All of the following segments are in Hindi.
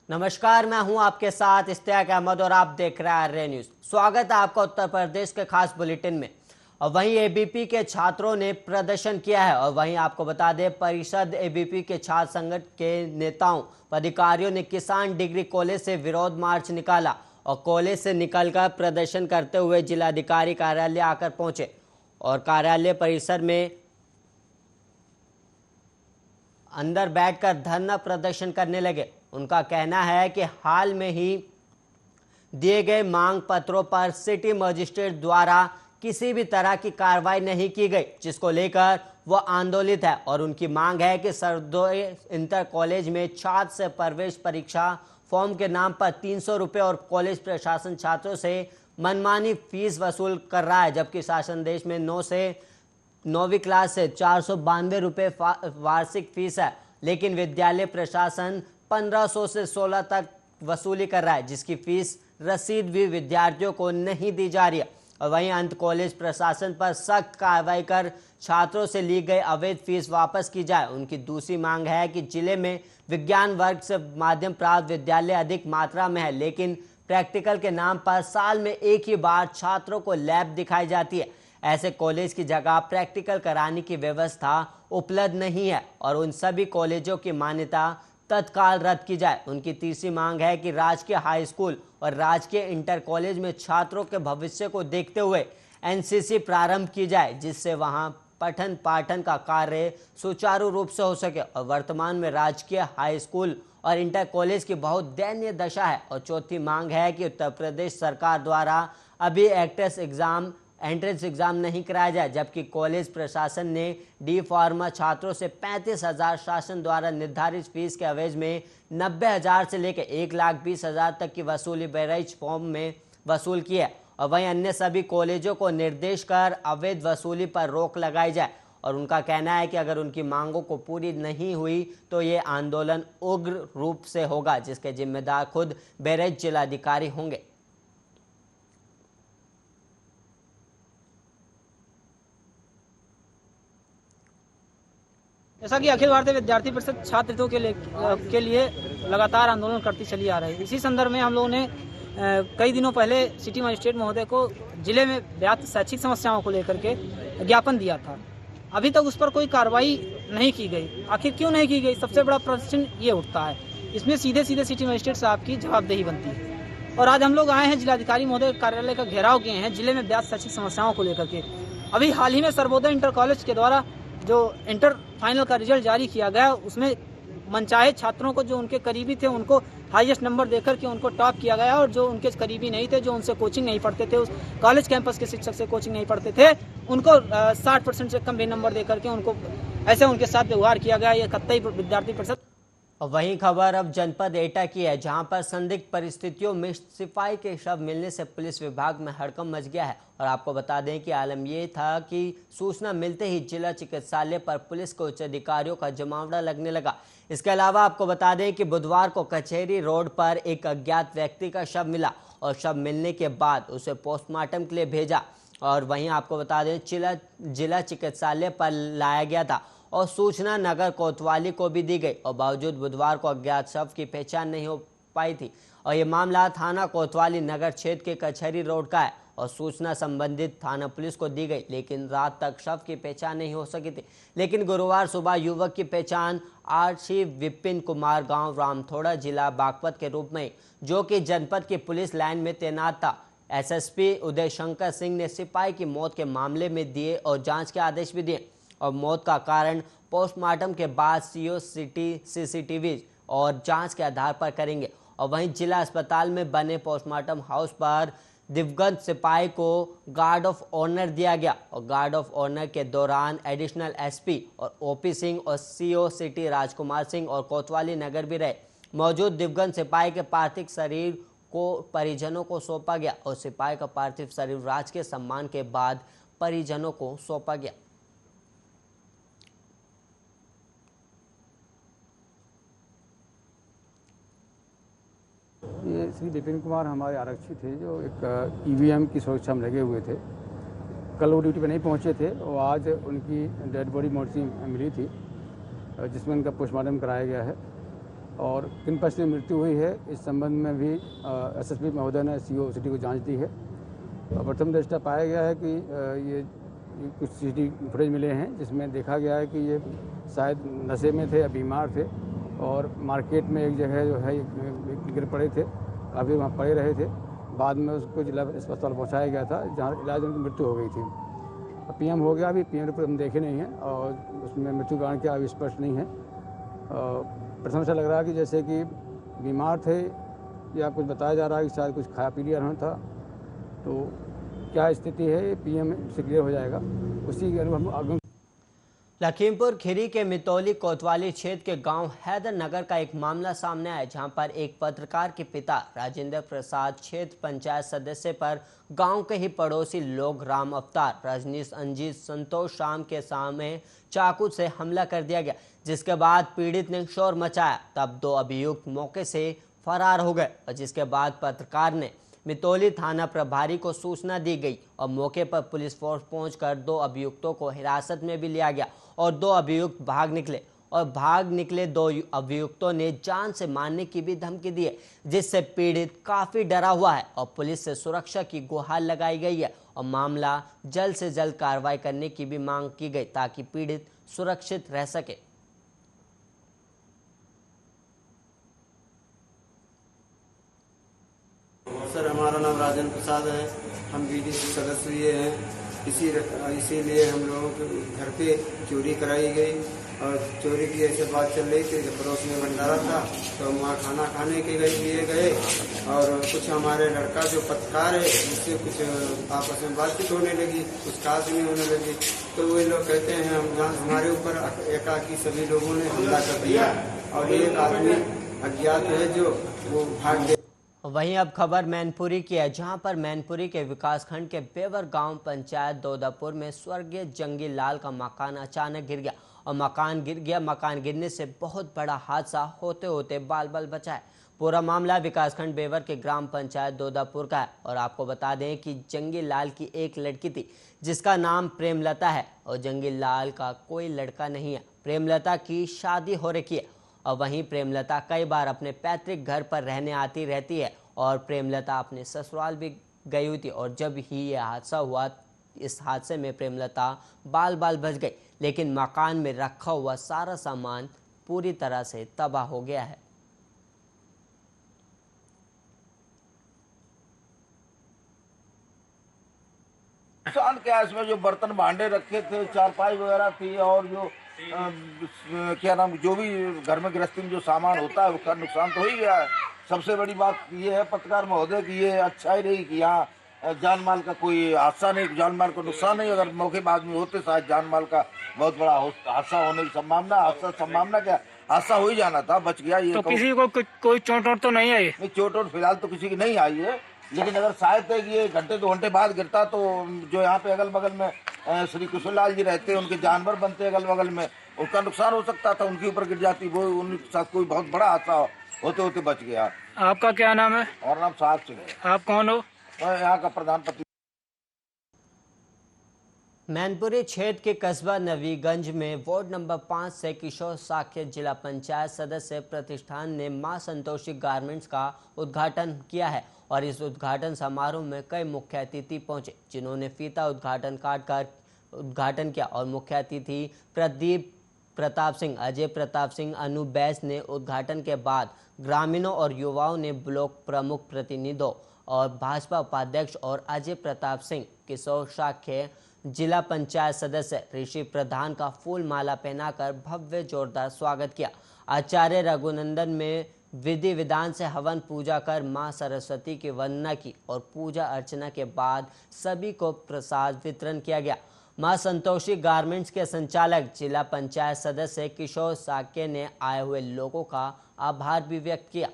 नमस्कार, मैं हूं आपके साथ इश्तियाक अहमद और आप देख रहे हैं आर्य न्यूज। स्वागत है आपका उत्तर प्रदेश के खास बुलेटिन में। और वहीं एबीपी के छात्रों ने प्रदर्शन किया है। और वहीं आपको बता दें, परिषद एबीपी के छात्र संगठन के नेताओं पदाधिकारियों ने किसान डिग्री कॉलेज से विरोध मार्च निकाला और कॉलेज से निकलकर प्रदर्शन करते हुए जिलाधिकारी कार्यालय आकर पहुंचे और कार्यालय परिसर में अंदर बैठकर धरना प्रदर्शन करने लगे। उनका कहना है कि हाल में ही दिए गए मांग पत्रों पर सिटी मजिस्ट्रेट द्वारा किसी भी तरह की कार्रवाई नहीं की गई, जिसको लेकर वो आंदोलित है। और उनकी मांग है कि सरदोई इंटर कॉलेज में छात्र से प्रवेश परीक्षा फॉर्म के नाम पर 300 रुपये और कॉलेज प्रशासन छात्रों से मनमानी फीस वसूल कर रहा है, जबकि शासन देश में 9वीं क्लास से 492 रुपये वार्षिक फीस है, लेकिन विद्यालय प्रशासन 1500 से 16 तक वसूली कर रहा है, जिसकी फीस रसीद भी विद्यार्थियों को नहीं दी जा रही है। और वहीं अंत कॉलेज प्रशासन पर सख्त कार्रवाई कर छात्रों से ली गई अवैध फीस वापस की जाए। उनकी दूसरी मांग है कि जिले में विज्ञान वर्ग से माध्यम प्राप्त विद्यालय अधिक मात्रा में है, लेकिन प्रैक्टिकल के नाम पर साल में एक ही बार छात्रों को लैब दिखाई जाती है। ऐसे कॉलेज की जगह प्रैक्टिकल कराने की व्यवस्था उपलब्ध नहीं है और उन सभी कॉलेजों की मान्यता तत्काल रद्द की जाए। उनकी तीसरी मांग है कि राजकीय हाई स्कूल और राजकीय इंटर कॉलेज में छात्रों के भविष्य को देखते हुए एनसीसी प्रारंभ की जाए, जिससे वहां पठन पाठन का कार्य सुचारू रूप से हो सके। और वर्तमान में राजकीय हाई स्कूल और इंटर कॉलेज की बहुत दयनीय दशा है। और चौथी मांग है कि उत्तर प्रदेश सरकार द्वारा अभी एंट्रेंस एग्जाम नहीं कराया जाए, जबकि कॉलेज प्रशासन ने डी फार्मा छात्रों से 35,000 शासन द्वारा निर्धारित फीस के एवज में 90,000 से लेकर 1,20,000 तक की वसूली बहराइच फॉर्म में वसूल की है। और वहीं अन्य सभी कॉलेजों को निर्देश कर अवैध वसूली पर रोक लगाई जाए। और उनका कहना है कि अगर उनकी मांगों को पूरी नहीं हुई तो ये आंदोलन उग्र रूप से होगा, जिसके जिम्मेदार खुद बहराइच जिलाधिकारी होंगे। जैसा कि अखिल भारतीय विद्यार्थी परिषद छात्र हितों के लिए लगातार आंदोलन करती चली आ रही है। इसी संदर्भ में हम लोगों ने कई दिनों पहले सिटी मजिस्ट्रेट महोदय को जिले में व्याप्त शैक्षिक समस्याओं को लेकर के ज्ञापन दिया था। अभी तक उस पर कोई कार्रवाई नहीं की गई। आखिर क्यों नहीं की गई? सबसे बड़ा प्रश्न ये उठता है। इसमें सीधे सीधे सिटी मजिस्ट्रेट साहब की जवाबदेही बनती है। और आज हम लोग आए हैं जिलाधिकारी महोदय कार्यालय का घेराव किए हैं जिले में व्याप्त शैक्षिक समस्याओं को लेकर के। अभी हाल ही में सर्वोदय इंटर कॉलेज के द्वारा जो इंटर फाइनल का रिजल्ट जारी किया गया, उसमें मनचाहे छात्रों को, जो उनको करीबी थे, उनको हाईएस्ट नंबर देकर के उनको टॉप किया गया। और जो उनके करीबी नहीं थे, जो उनसे कोचिंग नहीं पढ़ते थे, उस कॉलेज कैंपस के शिक्षक से कोचिंग नहीं पढ़ते थे, उनको 60% से कम भी नंबर देकर के उनको ऐसे उनके साथ व्यवहार किया गया। ये कतई विद्यार्थी परिषद। और वहीं खबर अब जनपद एटा की है, जहां पर संदिग्ध परिस्थितियों में सिपाही के शव मिलने से पुलिस विभाग में हड़कंप मच गया है। और आपको बता दें कि आलम ये था कि सूचना मिलते ही जिला चिकित्सालय पर पुलिस के उच्च अधिकारियों का जमावड़ा लगने लगा। इसके अलावा आपको बता दें कि बुधवार को कचहरी रोड पर एक अज्ञात व्यक्ति का शव मिला और शव मिलने के बाद उसे पोस्टमार्टम के लिए भेजा। और वहीं आपको बता दें जिला चिकित्सालय पर लाया गया था और सूचना नगर कोतवाली को भी दी गई। और बावजूद बुधवार को अज्ञात शव की पहचान नहीं हो पाई थी। और ये मामला थाना कोतवाली नगर क्षेत्र के कचहरी रोड का है और सूचना संबंधित थाना पुलिस को दी गई, लेकिन रात तक शव की पहचान नहीं हो सकी थी। लेकिन गुरुवार सुबह युवक की पहचान आरसी विपिन कुमार गांव रामथोड़ा जिला बागपत के रूप में, जो कि जनपद की पुलिस लाइन में तैनात था। एसएसपी उदय शंकर सिंह ने सिपाही की मौत के मामले में दिए और जांच के आदेश भी दिए। और मौत का कारण पोस्टमार्टम के बाद सीसीटीवी और जांच के आधार पर करेंगे। और वहीं जिला अस्पताल में बने पोस्टमार्टम हाउस पर दिवंगत सिपाही को गार्ड ऑफ ऑनर दिया गया। और गार्ड ऑफ ऑनर के दौरान एडिशनल एसपी और ओपी सिंह और सीओ सिटी राजकुमार सिंह और कोतवाली नगर भी रहे। मौजूद दिवंगत सिपाही के पार्थिव शरीर को परिजनों को सौंपा गया और सिपाही का पार्थिव शरीर राजकीय सम्मान के बाद परिजनों को सौंपा गया। ये श्री विपिन कुमार हमारे आरक्षी थे, जो एक ईवीएम की सुरक्षा में लगे हुए थे। कल वो ड्यूटी पे नहीं पहुंचे थे और आज उनकी डेड बॉडी मोर्ची मिली थी, जिसमें उनका पोस्टमार्टम कराया गया है। और किन परिस्थितियों में मृत्यु हुई है इस संबंध में भी एसएसपी महोदय ने सीओ सिटी को जांच दी है। प्रथम दृष्टया पाया गया है कि ये कुछ सीसीटीवी फुटेज मिले हैं जिसमें देखा गया है कि ये शायद नशे में थे या बीमार थे और मार्केट में एक जगह जो है गिर पड़े थे, काफ़ी वहाँ पड़े रहे थे। बाद में उसको जिला अस्पताल पहुँचाया गया था जहाँ इलाज उनकी मृत्यु हो गई थी। पीएम हो गया, अभी पीएम रिपोर्ट हम देखे नहीं हैं और उसमें मृत्यु कारण क्या अभी स्पष्ट नहीं है। प्रथम से लग रहा है कि जैसे कि बीमार थे या कुछ बताया जा रहा है कि शायद कुछ खाया पी लिया था, तो क्या स्थिति है पीएम से क्लियर हो जाएगा, उसी के अनुसार। लखीमपुर खीरी के मितौली कोतवाली क्षेत्र के गांव हैदर नगर का एक मामला सामने आया, जहां पर एक पत्रकार के पिता राजेंद्र प्रसाद क्षेत्र पंचायत सदस्य पर गांव के ही पड़ोसी लोग राम अवतार, रजनीश, अंजीत, संतोष शाम के सामने चाकू से हमला कर दिया गया, जिसके बाद पीड़ित ने शोर मचाया। तब दो अभियुक्त मौके से फरार हो गए और जिसके बाद पत्रकार ने मितौली थाना प्रभारी को सूचना दी गई और मौके पर पुलिस फोर्स पहुंचकर दो अभियुक्तों को हिरासत में भी लिया गया और दो अभियुक्त भाग निकले दो अभियुक्तों ने जान से मारने की भी धमकी दी है, जिससे पीड़ित काफी डरा हुआ है और पुलिस से सुरक्षा की गुहार लगाई गई है और मामला जल्द से जल्द कार्रवाई करने की भी मांग की गई ताकि पीड़ित सुरक्षित रह सके। सर, हमारा नाम राजेंद्र प्रसाद है, हम बीडीसी सदस्य ये हैं। इसीलिए हम लोगों के घर पे चोरी कराई गई और चोरी की ऐसे बात चल रही थी। जब पड़ोस में भंडारा था तो हम वहाँ खाना खाने के लिए गए और कुछ हमारे लड़का जो पत्रकार है उससे कुछ आपस में बातचीत होने लगी, कुछ खास नहीं होने लगी। तो वही लोग कहते हैं हमारे ऊपर एकाकी सभी लोगों ने हमला कर दिया और एक आदमी अज्ञात है जो वो भाग गया। वहीं अब खबर मैनपुरी की है, जहां पर मैनपुरी के विकासखंड के बेवर गांव पंचायत दोदापुर में स्वर्गीय जंगी लाल का मकान अचानक गिर गया और मकान गिरने से बहुत बड़ा हादसा होते होते बाल बाल बचा है। पूरा मामला विकासखंड बेवर के ग्राम पंचायत दोदापुर का है और आपको बता दें कि जंगी लाल की एक लड़की थी जिसका नाम प्रेमलता है और जंगी लाल का कोई लड़का नहीं है। प्रेमलता की शादी हो रखी है और वहीं प्रेमलता कई बार अपने पैतृक घर पर रहने आती रहती है और प्रेमलता अपने ससुराल भी गई हुई थी और जब ही ये हादसा हुआ, इस हादसे में प्रेमलता बाल बाल बच गई, लेकिन मकान में रखा हुआ सारा सामान पूरी तरह से तबाह हो गया है। नुकसान क्या, इसमें जो बर्तन भांडे रखे थे, चारपाई वगैरह थी और जो क्या नाम, जो भी घर में गृहस्थी में जो सामान होता है उसका नुकसान तो हो ही गया है। सबसे बड़ी बात ये है पत्रकार महोदय कि ये अच्छा ही रही कि यहाँ जान माल का कोई हादसा नहीं, जान माल को नुकसान नहीं। अगर मौके बाद में होते शायद जान माल का बहुत बड़ा हादसा होने की संभावना क्या, हादसा हो ही जाना था, बच गया। ये तो किसी को कोई चोट वोट तो नहीं आई? नहीं, चोट वोट फिलहाल तो किसी की नहीं आई है, लेकिन अगर शायद ये घंटे 2 घंटे बाद गिरता तो जो यहाँ पे अगल बगल में श्री कृष्णलाल जी रहते हैं, उनके जानवर बनते अगल बगल में, उसका नुकसान हो सकता था, उनके ऊपर गिर जाती, वो उनके साथ कोई बहुत बड़ा हादसा होते होते बच गया। आपका क्या नाम है? और नाम साहब सिंह है। आप कौन हो? मैं यहाँ का प्रधानपति। मैनपुरी क्षेत्र के कस्बा नवीगंज में वार्ड नंबर 5 से किशोर साकेत जिला पंचायत सदस्य प्रतिष्ठान ने मां संतोषी गारमेंट्स का उद्घाटन किया है और इस उद्घाटन समारोह में कई मुख्य अतिथि पहुंचे, जिन्होंने फीता उद्घाटन किया और मुख्य अतिथि प्रदीप प्रताप सिंह, अजय प्रताप सिंह, अनु बैस ने उद्घाटन के बाद ग्रामीणों और युवाओं ने ब्लॉक प्रमुख प्रतिनिधियों और भाजपा उपाध्यक्ष और अजय प्रताप सिंह, किशोर साखे जिला पंचायत सदस्य ऋषि प्रधान का फूल माला पहनाकर भव्य जोरदार स्वागत किया। आचार्य रघुनंदन में विधि विधान से हवन पूजा कर मां सरस्वती की वंदना की और पूजा अर्चना के बाद सभी को प्रसाद वितरण किया गया। मां संतोषी गारमेंट्स के संचालक जिला पंचायत सदस्य किशोर साके ने आए हुए लोगों का आभार भी व्यक्त किया।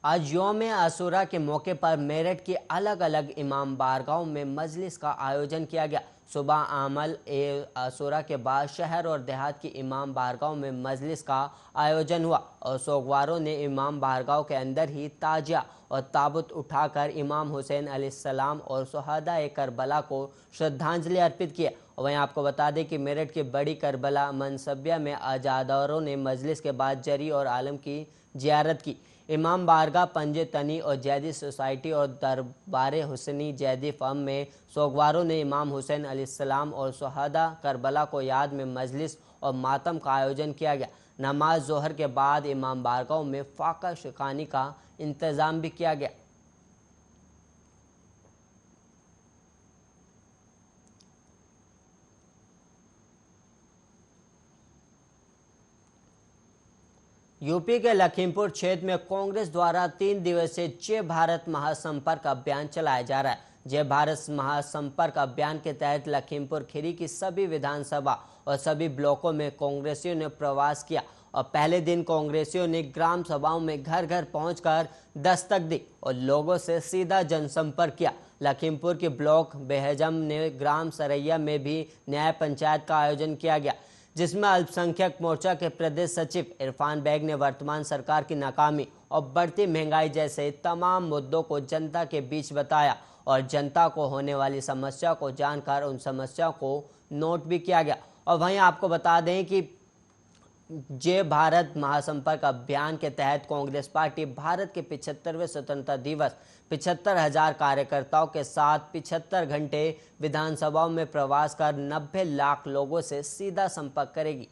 आज यौम आशूरा के मौके पर मेरठ के अलग अलग इमाम बारगाहों में मजलिस का आयोजन किया गया। सुबह अमल ए आशूरा के बाद शहर और देहात की इमाम बारगाहों में मजलिस का आयोजन हुआ और सोगवारों ने इमाम बारगाहों के अंदर ही ताजिया और ताबूत उठाकर इमाम हुसैन अलैहिस्सलाम और शुहदाए करबला को श्रद्धांजलि अर्पित किया। वहीं आपको बता दें कि मेरठ की बड़ी करबला मनसबिया में अजादारों ने मजलिस के बाद जरी और आलम की जियारत की। इमाम बारगाह पंजे तनी और जैदी सोसाइटी और दरबार हुसैनी जैदी फर्म में सोगवारों ने इमाम हुसैन अलैहिस्सलाम और शुहदा करबला को याद में मजलिस और मातम का आयोजन किया गया। नमाज जोहर के बाद इमाम बारगाहों में फाका शिकानी का इंतज़ाम भी किया गया। यूपी के लखीमपुर क्षेत्र में कांग्रेस द्वारा 3 दिवसीय जय भारत महासंपर्क अभियान चलाया जा रहा है। जय भारत महासंपर्क अभियान के तहत लखीमपुर खीरी की सभी विधानसभा और सभी ब्लॉकों में कांग्रेसियों ने प्रवास किया और पहले दिन कांग्रेसियों ने ग्राम सभाओं में घर घर पहुंचकर दस्तक दी और लोगों से सीधा जनसंपर्क किया। लखीमपुर के ब्लॉक बेहजम ने ग्राम सरैया में भी न्याय पंचायत का आयोजन किया गया, जिसमें अल्पसंख्यक मोर्चा के प्रदेश सचिव इरफान बेग ने वर्तमान सरकार की नाकामी और बढ़ती महंगाई जैसे तमाम मुद्दों को जनता के बीच बताया और जनता को होने वाली समस्या को जानकर उन समस्याओं को नोट भी किया गया। और वहीं आपको बता दें कि जय भारत महासंपर्क अभियान के तहत कांग्रेस पार्टी भारत के 75वें स्वतंत्रता दिवस 75,000 कार्यकर्ताओं के साथ 75 घंटे विधानसभाओं में प्रवास कर 90 लाख लोगों से सीधा संपर्क करेगी।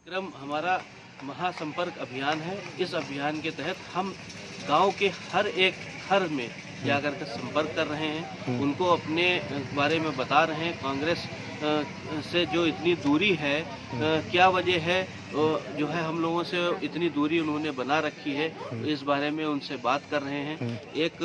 क्रम हमारा महासंपर्क अभियान है। इस अभियान के तहत हम गांव के हर एक घर में जाकर के संपर्क कर रहे हैं, उनको अपने बारे में बता रहे हैं। कांग्रेस से जो इतनी दूरी है, क्या वजह है जो है हम लोगों से इतनी दूरी उन्होंने बना रखी है, इस बारे में उनसे बात कर रहे हैं। एक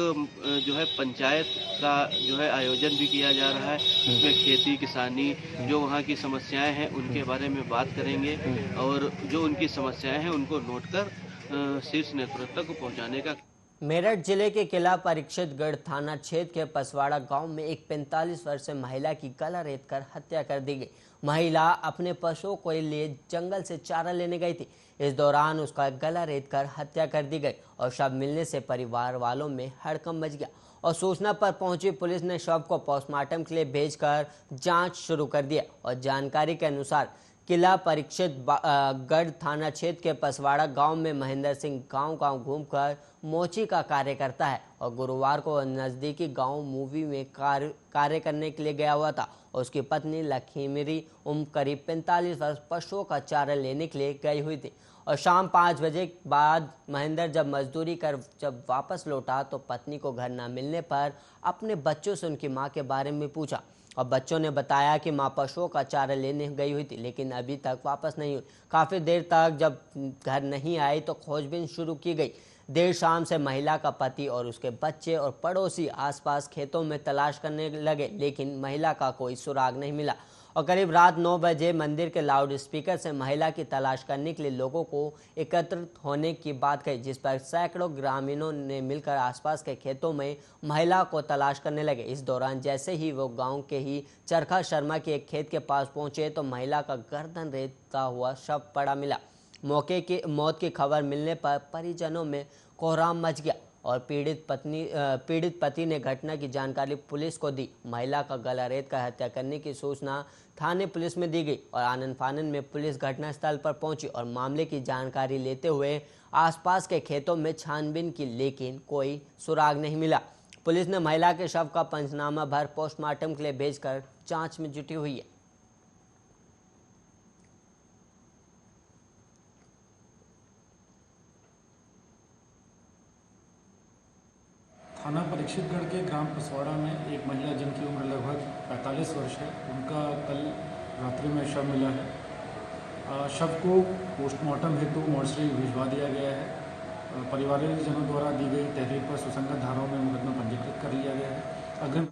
जो है पंचायत का जो है आयोजन भी किया जा रहा है, उसमें खेती किसानी जो वहाँ की समस्याएं हैं उनके बारे में बात करेंगे और जो उनकी समस्याएं हैं उनको नोट कर शीर्ष नेतृत्व को पहुँचाने का। मेरठ जिले के किला परीक्षितगढ़ थाना क्षेत्र के पसवाड़ा गांव में एक 45 वर्षीय महिला की गला रेत कर हत्या कर दी गई। महिला अपने पशुओं के लिए जंगल से चारा लेने गई थी। इस दौरान उसका गला रेत कर हत्या कर दी गई और शव मिलने से परिवार वालों में हड़कंप मच गया और सूचना पर पहुंची पुलिस ने शव को पोस्टमार्टम के लिए भेजकर जांच शुरू कर दिया। और जानकारी के अनुसार किला परीक्षितगढ़ थाना क्षेत्र के पसवाड़ा गांव में महेंद्र सिंह गांव घूमकर मोची का कार्य करता है और गुरुवार को नज़दीकी गांव मूवी में कार्य करने के लिए गया हुआ था और उसकी पत्नी लखीमरी उम्र करीब 45 वर्ष पशुओं का चारा लेने के लिए गई हुई थी और शाम 5 बजे बाद महेंद्र जब मजदूरी कर जब वापस लौटा तो पत्नी को घर न मिलने पर अपने बच्चों से उनकी मां के बारे में पूछा और बच्चों ने बताया कि मां पशुओं का चारा लेने गई हुई थी, लेकिन अभी तक वापस नहीं हुई। काफ़ी देर तक जब घर नहीं आई तो खोजबीन शुरू की गई। देर शाम से महिला का पति और उसके बच्चे और पड़ोसी आसपास खेतों में तलाश करने लगे, लेकिन महिला का कोई सुराग नहीं मिला और करीब रात 9 बजे मंदिर के लाउड स्पीकर से महिला की तलाश करने के लिए लोगों को एकत्रित होने की बात कही, जिस पर सैकड़ों ग्रामीणों ने मिलकर आसपास के खेतों में महिला को तलाश करने लगे। इस दौरान जैसे ही वो गांव के ही चरखा शर्मा के एक खेत के पास पहुंचे तो महिला का गर्दन रेतता हुआ शव पड़ा मिला। मौके की मौत की खबर मिलने पर परिजनों में कोहराम मच गया और पीड़ित पति ने घटना की जानकारी पुलिस को दी। महिला का गला रेत कर हत्या करने की सूचना थाने पुलिस में दी गई और आनन फानन में पुलिस घटनास्थल पर पहुंची और मामले की जानकारी लेते हुए आसपास के खेतों में छानबीन की, लेकिन कोई सुराग नहीं मिला। पुलिस ने महिला के शव का पंचनामा भर पोस्टमार्टम के लिए भेजकर जांच में जुटी हुई है। थाना परीक्षितगढ़ के ग्राम पसवाड़ा में एक महिला जिनकी उम्र लगभग 45 वर्ष है, उनका कल रात्रि में शव मिला है। शव को पोस्टमार्टम हेतु मोर्चरी भिजवा दिया गया है। परिवारजनों द्वारा दी गई तहरीर पर सुसंगत धाराओं में मुकदमा पंजीकृत कर लिया गया है। अग्रिम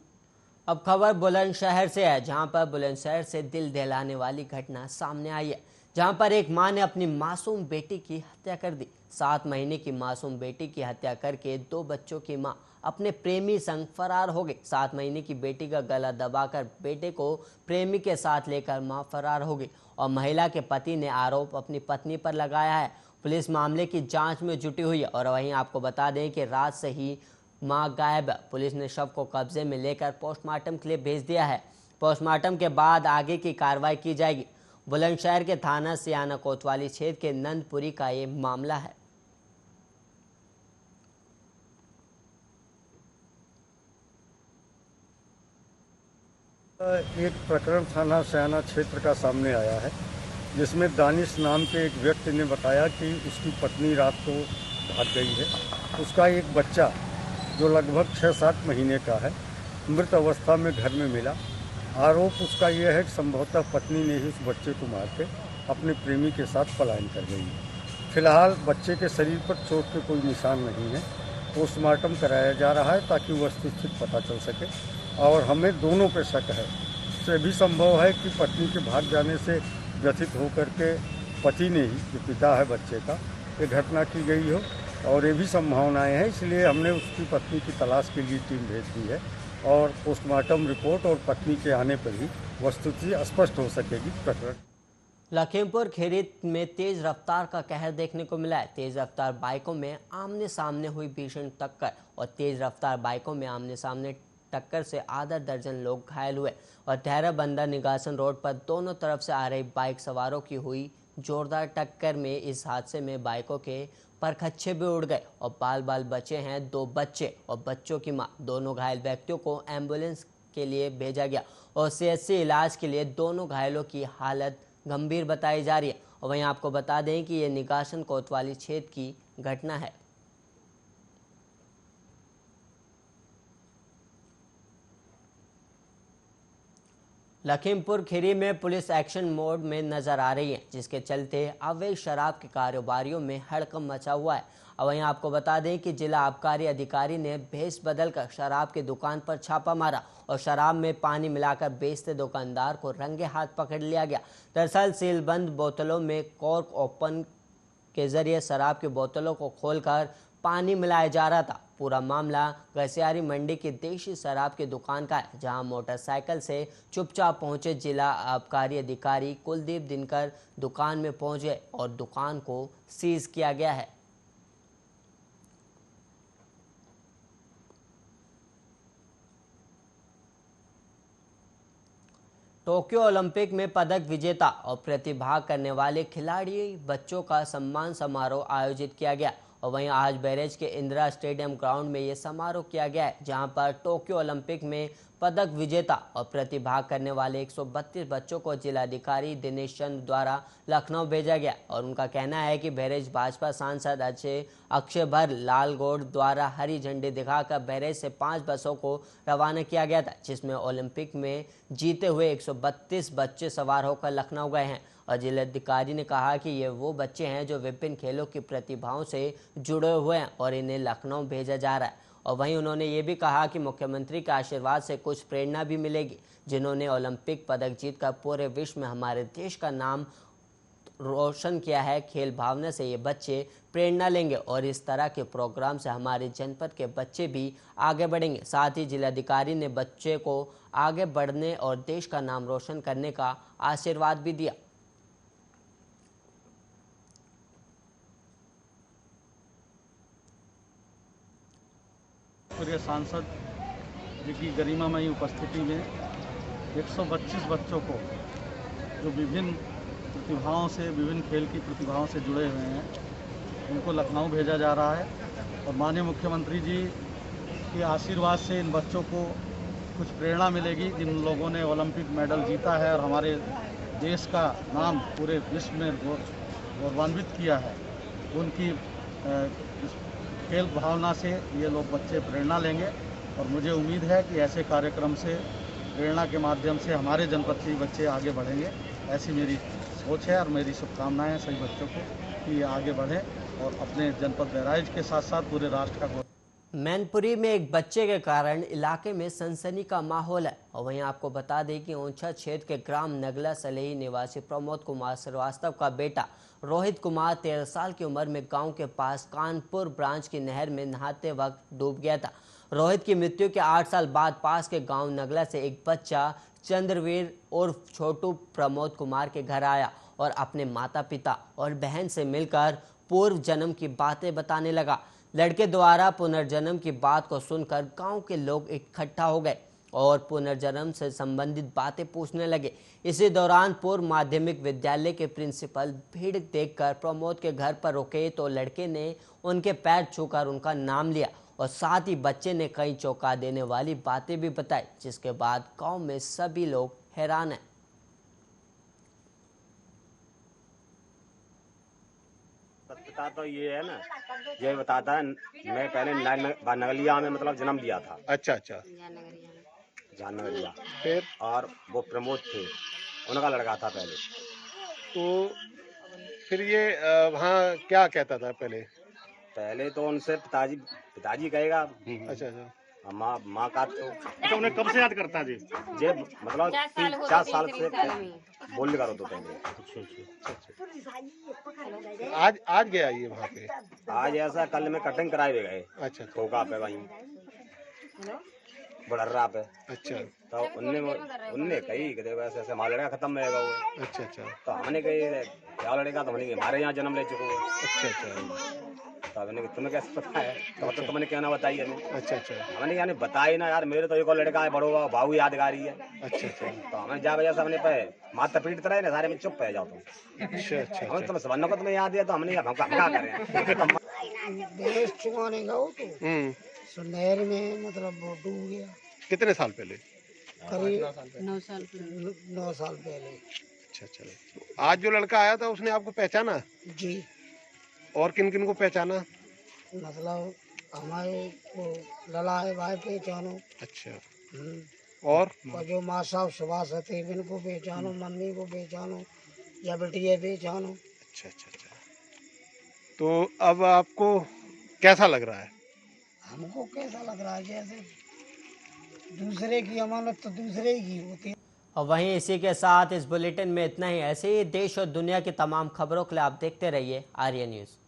अब खबर बुलंदशहर से है, जहां पर बुलंदशहर से दिल दहलाने वाली घटना सामने आई है, जहां पर एक मां ने अपनी मासूम बेटी की हत्या कर दी। 7 महीने की मासूम बेटी की हत्या करके 2 बच्चों की मां अपने प्रेमी संग फरार हो गई। 7 महीने की बेटी का गला दबाकर बेटे को प्रेमी के साथ लेकर मां फरार हो गई और महिला के पति ने आरोप अपनी पत्नी पर लगाया है। पुलिस मामले की जांच में जुटी हुई है और वहीं आपको बता दें कि रात से ही मां गायब है। पुलिस ने शव को कब्जे में लेकर पोस्टमार्टम के लिए भेज दिया है। पोस्टमार्टम के बाद आगे की कार्रवाई की जाएगी। बुलंदशहर के थाना सियाना कोतवाली क्षेत्र के नंदपुरी का ये मामला है। एक प्रकरण थाना सियाना क्षेत्र का सामने आया है, जिसमें दानिश नाम के एक व्यक्ति ने बताया कि उसकी पत्नी रात को भाग गई है। उसका एक बच्चा जो लगभग 6-7 महीने का है, मृत अवस्था में घर में मिला। आरोप उसका यह है कि संभवतः पत्नी ने ही उस बच्चे को मार के अपने प्रेमी के साथ पलायन कर गई है। फिलहाल बच्चे के शरीर पर चोट के कोई निशान नहीं है। पोस्टमार्टम कराया जा रहा है ताकि वस्तुस्थिति पता चल सके और हमें दोनों पे शक है। इससे भी संभव है कि पत्नी के भाग जाने से व्यथित होकर के पति ने ही, जो पिता है बच्चे का, ये घटना की गई हो और ये भी संभावनाएं हैं। इसलिए हमने उसकी पत्नी की तलाश के लिए टीम भेज दी है और पोस्टमार्टम रिपोर्ट और पत्नी के आने पर ही वस्तुस्थिति स्पष्ट हो सकेगी। प्रकरण लखीमपुर खीरी में तेज रफ्तार का कहर देखने को मिला है। तेज रफ्तार बाइकों में आमने सामने हुई भीषण टक्कर और तेज रफ्तार बाइकों में आमने सामने टक्कर से आधा दर्जन लोग घायल हुए और ठहरा बंदर निगासन रोड पर दोनों तरफ से आ रही बाइक सवारों की हुई जोरदार टक्कर में इस हादसे में बाइकों के परखच्चे भी उड़ गए और बाल बाल बचे हैं 2 बच्चे और बच्चों की मां। दोनों घायल व्यक्तियों को एम्बुलेंस के लिए भेजा गया और सीएचसी इलाज के लिए दोनों घायलों की हालत गंभीर बताई जा रही है। और वहीं आपको बता दें कि ये निगासन कोतवाली क्षेत्र की घटना है। लखीमपुर खीरी में पुलिस एक्शन मोड में नजर आ रही है, जिसके चलते अवैध शराब के कारोबारियों में हड़कंप मचा हुआ है। और वहीं आपको बता दें कि जिला आबकारी अधिकारी ने भेस बदलकर शराब की दुकान पर छापा मारा और शराब में पानी मिलाकर बेचते दुकानदार को रंगे हाथ पकड़ लिया गया। दरअसल सीलबंद बोतलों में कॉर्क ओपन के जरिए शराब की बोतलों को खोलकर पानी मिलाया जा रहा था। पूरा मामला गसियारी मंडी की देशी शराब की दुकान का है, जहां मोटरसाइकिल से चुपचाप पहुंचे जिला आबकारी अधिकारी कुलदीप दिनकर दुकान में पहुंचे और दुकान को सीज किया गया है। टोक्यो ओलंपिक में पदक विजेता और प्रतिभाग करने वाले खिलाड़ी बच्चों का सम्मान समारोह आयोजित किया गया और वहीं आज बैरेज के इंदिरा स्टेडियम ग्राउंड में ये समारोह किया गया है, जहां पर टोक्यो ओलंपिक में पदक विजेता और प्रतिभाग करने वाले 132 बच्चों को जिलाधिकारी दिनेश चंद्र द्वारा लखनऊ भेजा गया और उनका कहना है कि बैरेज भाजपा सांसद अक्षय भर लालगौड़ द्वारा हरी झंडी दिखाकर बैरेज से 5 बसों को रवाना किया गया था, जिसमें ओलंपिक में जीते हुए 132 बच्चे सवार होकर लखनऊ गए हैं। और जिलाधिकारी ने कहा कि ये वो बच्चे हैं जो विभिन्न खेलों की प्रतिभाओं से जुड़े हुए हैं और इन्हें लखनऊ भेजा जा रहा है। और वहीं उन्होंने ये भी कहा कि मुख्यमंत्री के आशीर्वाद से कुछ प्रेरणा भी मिलेगी, जिन्होंने ओलंपिक पदक जीतकर पूरे विश्व में हमारे देश का नाम रोशन किया है। खेल भावना से ये बच्चे प्रेरणा लेंगे और इस तरह के प्रोग्राम से हमारे जनपद के बच्चे भी आगे बढ़ेंगे। साथ ही जिलाधिकारी ने बच्चे को आगे बढ़ने और देश का नाम रोशन करने का आशीर्वाद भी दिया। पूरे सांसद जी की गरिमामयी उपस्थिति में 125 बच्चों को जो विभिन्न प्रतिभाओं से, विभिन्न खेल की प्रतिभाओं से जुड़े हुए हैं, उनको लखनऊ भेजा जा रहा है और माननीय मुख्यमंत्री जी के आशीर्वाद से इन बच्चों को कुछ प्रेरणा मिलेगी। जिन लोगों ने ओलंपिक मेडल जीता है और हमारे देश का नाम पूरे विश्व में गौरवान्वित किया है, उनकी खेल भावना से ये लोग बच्चे प्रेरणा लेंगे और मुझे उम्मीद है कि ऐसे कार्यक्रम से प्रेरणा के माध्यम से हमारे जनपद के बच्चे आगे बढ़ेंगे। ऐसी मेरी सोच है और मेरी शुभकामनाएं हैं सभी बच्चों को कि ये आगे बढ़ें और अपने जनपद बहराइच के साथ साथ पूरे राष्ट्र का मैनपुरी में एक बच्चे के कारण इलाके में सनसनी का माहौल है। और वहीं आपको बता दें कि ओंछा क्षेत्र के ग्राम नगला सलेही निवासी प्रमोद कुमार श्रीवास्तव का बेटा रोहित कुमार 13 साल की उम्र में गांव के पास कानपुर ब्रांच की नहर में नहाते वक्त डूब गया था। रोहित की मृत्यु के 8 साल बाद पास के गांव नगला से एक बच्चा चंद्रवीर उर्फ छोटू प्रमोद कुमार के घर आया और अपने माता पिता और बहन से मिलकर पूर्व जन्म की बातें बताने लगा। लड़के द्वारा पुनर्जन्म की बात को सुनकर गांव के लोग इकट्ठा हो गए और पुनर्जन्म से संबंधित बातें पूछने लगे। इसी दौरान पूर्व माध्यमिक विद्यालय के प्रिंसिपल भीड़ देखकर प्रमोद के घर पर रुके तो लड़के ने उनके पैर छूकर उनका नाम लिया और साथ ही बच्चे ने कई चौंका देने वाली बातें भी बताई, जिसके बाद गांव में सभी लोग हैरान हैं। सत्यता तो ये है ना, ये बताता है मैं पहले नगलिया में मतलब जन्म लिया था। अच्छा जान नगलिया फिर और वो प्रमोद थे, उनका लड़का था पहले। तो फिर ये वहाँ क्या कहता था पहले तो उनसे पिताजी कहेगा। अच्छा माँ का तो उन्हें कब से याद करता जी? जे मतलब 3-4 साल से बोल करो तो पहले। आज गया ये वहाँ पे? आज ऐसा कल में कटिंग कराए हुए गए। अच्छा ठोका पे वहीं बड़र्रा पे। अच्छा तो उनने कही कि देखो ऐसे हमारा लड़का खत्म रहेगा वो। अच्छा तो हमने कही क्या लड़का, तो हमने हमारे यहाँ जन्म ले चुके हो। अच्छा तो हमने तुम्हें कैसे पता है? तो तुमने क्या ना बताई हमें। अच्छा हमने यानी बताई ना यार, मेरे तो एक और लड़का है बड़ो भाऊ यादगारी है। अच्छा तो हमें जा वजह से हमने पे माता पीट रहे ना सारे में चुप पे जाओ तुम। अच्छा हमें तुम सबन को तुम्हें याद है तो हमने क्या करें। देश चुमाने गया तो नहर में मतलब वो डूब गया। कितने साल पहले? करीब 9 साल पहले। अच्छा आज जो लड़का आया था उसने आपको पहचाना? जी। और किन किन को पहचाना? मतलब हमारे वो लला है भाई पहचानो। अच्छा और जो माँ साहब सुभाष थे इनको पहचानो, मम्मी को पहचानो या बेटिया पहचानो। अच्छा तो अब आपको कैसा लग रहा है? हमको कैसा लग रहा है जैसे दूसरे की अमानत तो दूसरे की होती है। और वहीं इसी के साथ इस बुलेटिन में इतना ही। ऐसे ही देश और दुनिया की तमाम खबरों के लिए आप देखते रहिए आर्या न्यूज़।